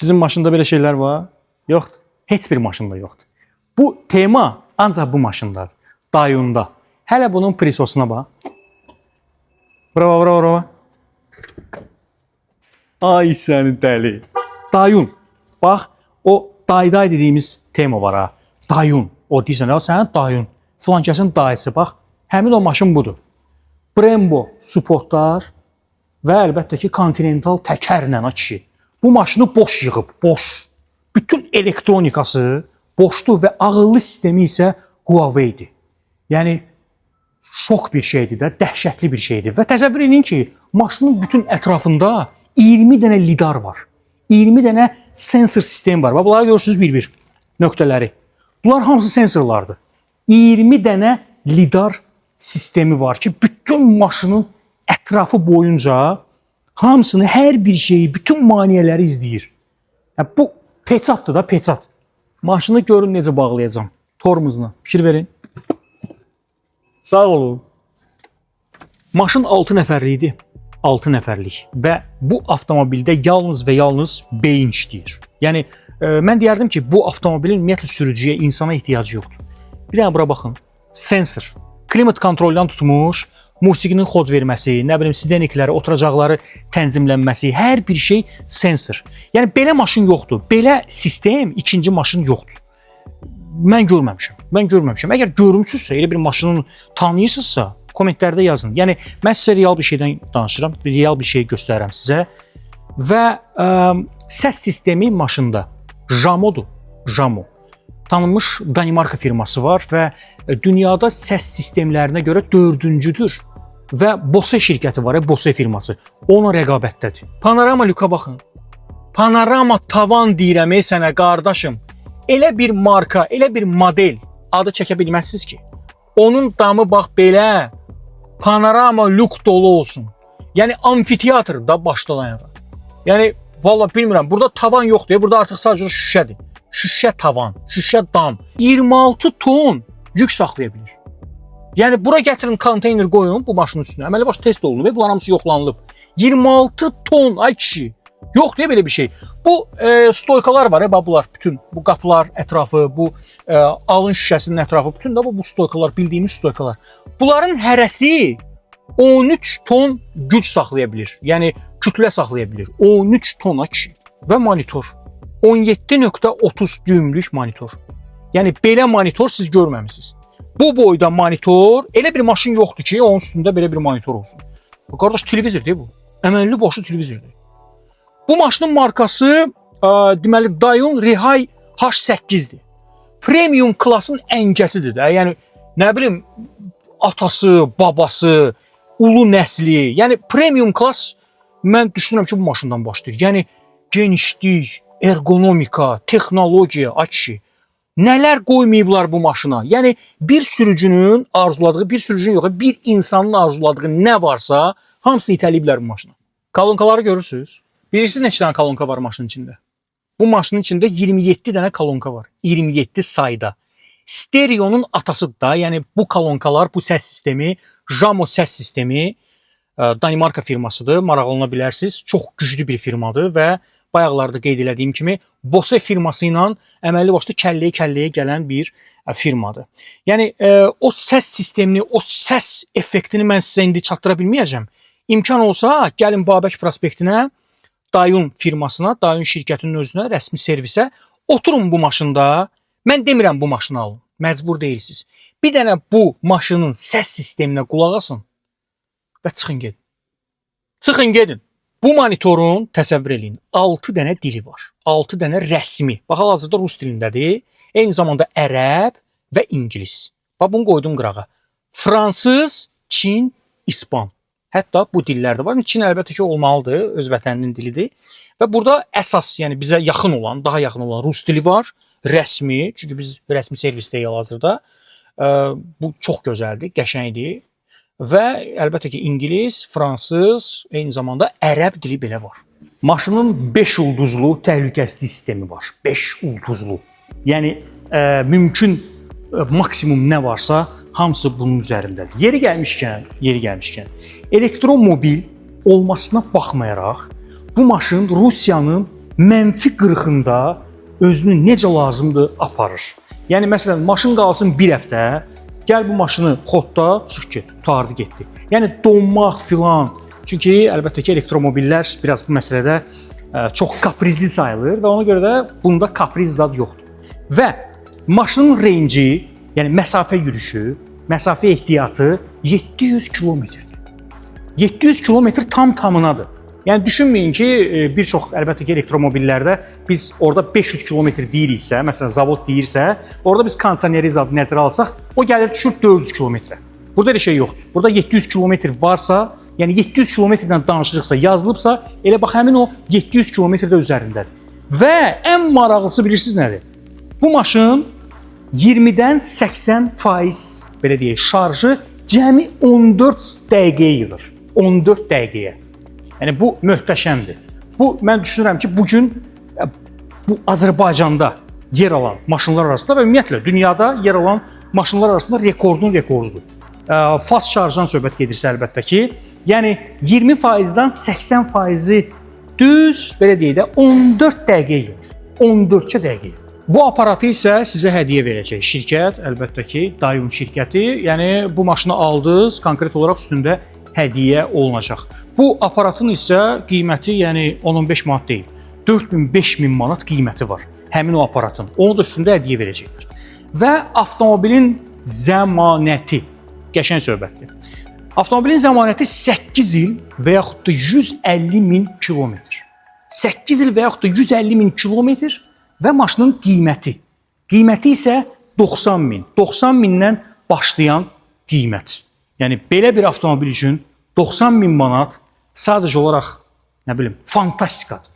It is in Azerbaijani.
Sizin maşında belə şeylər var? Yoxdur. Heç bir maşında yoxdur. Bu tema ancaq bu maşındadır. Dayunda. Hələ bunun prisosuna bax. Bravo, bravo, bravo. Ay səni dəli. Dayun. Bax, o dayday dediyimiz tema var ha. Dayun. O deyirsən, sənin dayun. Filankəsin dayısı. Bax, həmin o maşın budur. Brembo supportlar və əlbəttə ki, Continental təkərlə kişi. Bu maşını boş yığıb, boş. Bütün elektronikası boşdur və ağıllı sistemi isə Huawei-dir. Yəni, şok bir şeydir də, dəhşətli bir şeydir. Və təsəvvür edin ki, maşının bütün ətrafında 20 dənə lidar var. 20 dənə sensor sistemi var. Və bunları görürsünüz bir-bir nöqtələri. Bunlar hamısı sensorlardır. 20 dənə lidar sistemi var ki, bütün maşının ətrafı boyunca hamısını, hər bir şeyi, bütün maniyələri izləyir. Yəni, bu peçatdır da, peçat. Maşını görün necə bağlayacağım. Tormozuna. Fikir verin. Sağ olun. Maşın 6 nəfərlik idi. 6 nəfərlik. Və bu avtomobildə yalnız və yalnız beyin işləyir. Yəni, mən deyərdim ki, bu avtomobilin ümumiyyətlə sürücüyə, insana ehtiyacı yoxdur. Bir dənə bura baxın. Sensor. Klimat kontroldan tutmuş, musiqinin xod verməsi, nə bilim, sidenikləri, oturacaqları tənzimlənməsi, hər bir şey sensor. Yəni, belə maşın yoxdur. Belə sistem, ikinci maşın yoxdur. Mən görməmişəm. Mən görməmişəm. Əgər görmüsünüzsə, elə bir maşını tanıyırsınızsa, kommentlərdə yazın. Yəni, mən sizə real bir şeydən danışıram, real bir şey göstərirəm sizə. Və səs sistemi maşında Jamodur. Jamo. Tanınmış Danimarka firması var və dünyada səs sistemlərinə görə 4-cüdür. Və Bose şirkəti var, Bose firması. Ona rəqabətdədir. Panorama lüka baxın. Panorama tavan deyirəm sənə qardaşım. Elə bir marka, elə bir model adı çəkə bilməzsiniz ki. Onun damı bax belə panorama lük dolu olsun. Yəni amfiteatr da başdan ayağa. Yəni vallahi bilmirəm, burada tavan yoxdur, burada artıq sadəcə şüşədir. Şüşə tavan, şüşə dam. 26 ton yük saxlaya bilir. Yəni bura gətirin konteyner qoyun bu maşının üstünə. Əməli baş test olunub və bunlar hamısı yoxlanılıb. 26 ton ay kişi. Yox deyə belə bir şey. Bu stoykalar var, bunlar bütün bu qapılar ətrafı, bu alın şüşəsinin ətrafı, bütün də bu stoykalar, bildiyimiz stoykalar. Bunların hərəsi 13 ton güc saxlaya bilir. Yəni kütlə saxlaya bilir. 13 tona kişi və monitor. 17.30 düymlük monitor. Yəni belə monitor siz görməmisiniz. Bu boyda monitor, elə bir maşın yoxdur ki, onun üstündə belə bir monitor olsun. Qardaş, televizordur bu. Əməlli boşlu televizordur. Bu maşının markası deməli Dayun Rihai H8-dir. Premium klasın əngəsidir də. Yəni nə bilim atası, babası, ulu nəsli. Yəni premium klas mən düşünürəm ki, bu maşından başlayır. Yəni genişlik, ergonomika, texnologiya, açı. Nələr qoymayıblar bu maşına? Yəni bir sürücünün arzuladığı, bir sürücünün yox, bir insanın arzuladığı nə varsa, hamısını itəliyiblər bu maşına. Kolonkaları görürsünüz. Bilirsiniz neçə dənə kolonka var maşının içində? Bu maşının içində 27 dənə kolonka var. 27 sayda. Stereonun atasıdır da. Yəni bu kolonkalar, bu səs sistemi, Jamo səs sistemi Danimarka firmasıdır. Maraqlana bilərsiniz. Çox güclü bir firmadır və bayaqlarda qeyd elədiyim kimi Bose firması ilə əməlli başlı kəlləyə gələn bir firmadır. Yəni o səs sistemini, o səs effektini mən sizə indi çatdıra bilməyəcəm. İmkan olsa gəlin Babək prospektinə, Dayun firmasına, Dayun şirkətinin özünə, rəsmi servisə oturun bu maşında. Mən demirəm bu maşını alın. Məcbur deyilsiniz. Bir dənə bu maşının səs sisteminə qulaq asın və çıxın gedin. Çıxın gedin. Bu monitorun təsəvvür eləyin 6 dənə dili var. 6 dənə rəsmi. Bax, hal-hazırda rus dilindədir. Eyni zamanda ərəb və ingilis. Bax, bunu qoydum qırağa. Fransız, Çin, İspan. Hətta bu dillər də var. Çin əlbəttə ki, olmalıdır. Öz vətəninin dilidir. Və burada əsas, yəni bizə yaxın olan, daha yaxın olan rus dili var. Rəsmi. Çünki biz rəsmi servisdəyik hal-hazırda. Bu çox gözəldir, qəşəngdir. Və əlbəttə ki, ingilis, fransız, eyni zamanda ərəb dili belə var. Maşının 5 ulduzlu təhlükəsizlik sistemi var. 5 ulduzlu. Yəni mümkün maksimum nə varsa hamısı bunun üzərindədir. Yeri gəlmişkən, elektromobil olmasına baxmayaraq bu maşın Rusiyanın mənfi 40-ında özünü necə lazımdır aparır. Yəni məsələn, maşın qalsın bir həftə, gəl bu maşını xodda çıx get, tutardı getdi. Yəni donmaq filan. Çünki əlbəttə ki, elektromobillər biraz bu məsələdə çox kaprizli sayılır və ona görə də bunda kapriz zad yoxdur. Və maşının range'i, yəni məsafə yürüyüşü, məsafə ehtiyatı 700 kilometrdir. 700 kilometr tam-tamınadır. Yəni düşünməyin ki, bir çox əlbəttə ki, elektromobillərdə biz orada 500 kilometr deyiriksə, məsələn, zavod deyirsə, orada biz kondisioneri zad nəzərə alsaq, o gəlir düşür 400 kilometrə. Burada elə şey yoxdur. Burada 700 kilometr varsa, yəni 700 kilometrdən danışırıqsa, yazılıbsa, elə bax həmin o 700 kilometrdə üzərindədir. Və ən maraqlısı bilirsiniz nədir? Bu maşın 20-dən 80% belə deyək, şarjı cəmi 14 dəqiqəyə yığır. 14 dəqiqəyə. Yəni bu möhtəşəmdir. Bu mən düşünürəm ki, bu gün bu Azərbaycanda yer alan maşınlar arasında və ümumiyyətlə dünyada yer alan maşınlar arasında rekordun rekordudur. Fast şarjdan söhbət gedirsə əlbəttə ki, yəni 20%-dən 80%-i düz belə deyək də 14 dəqiqəyə yığır. 14 dəqiqəyə. Bu aparatı isə sizə hədiyyə verəcək şirkət, əlbəttə ki, Dayun şirkəti. Yəni bu maşını aldınız, konkret olaraq üstündə hədiyyə olunacaq. Bu aparatın isə qiyməti, yəni 10-15 manat deyil. 4000-5000 manat qiyməti var həmin o aparatın. Onu da üstündə hədiyyə verəcəklər. Və avtomobilin zəmanəti, qəşəng söhbətdir. Avtomobilin zəmanəti 8 il və yaxud da 150 min kilometr. 8 il və yaxud da 150 min kilometr və maşının qiyməti. Qiyməti isə 90 min. 90 mindən başlayan qiymət. Yəni belə bir avtomobil üçün 90 min manat sadəcə olaraq, nə bilim, fantastikadır.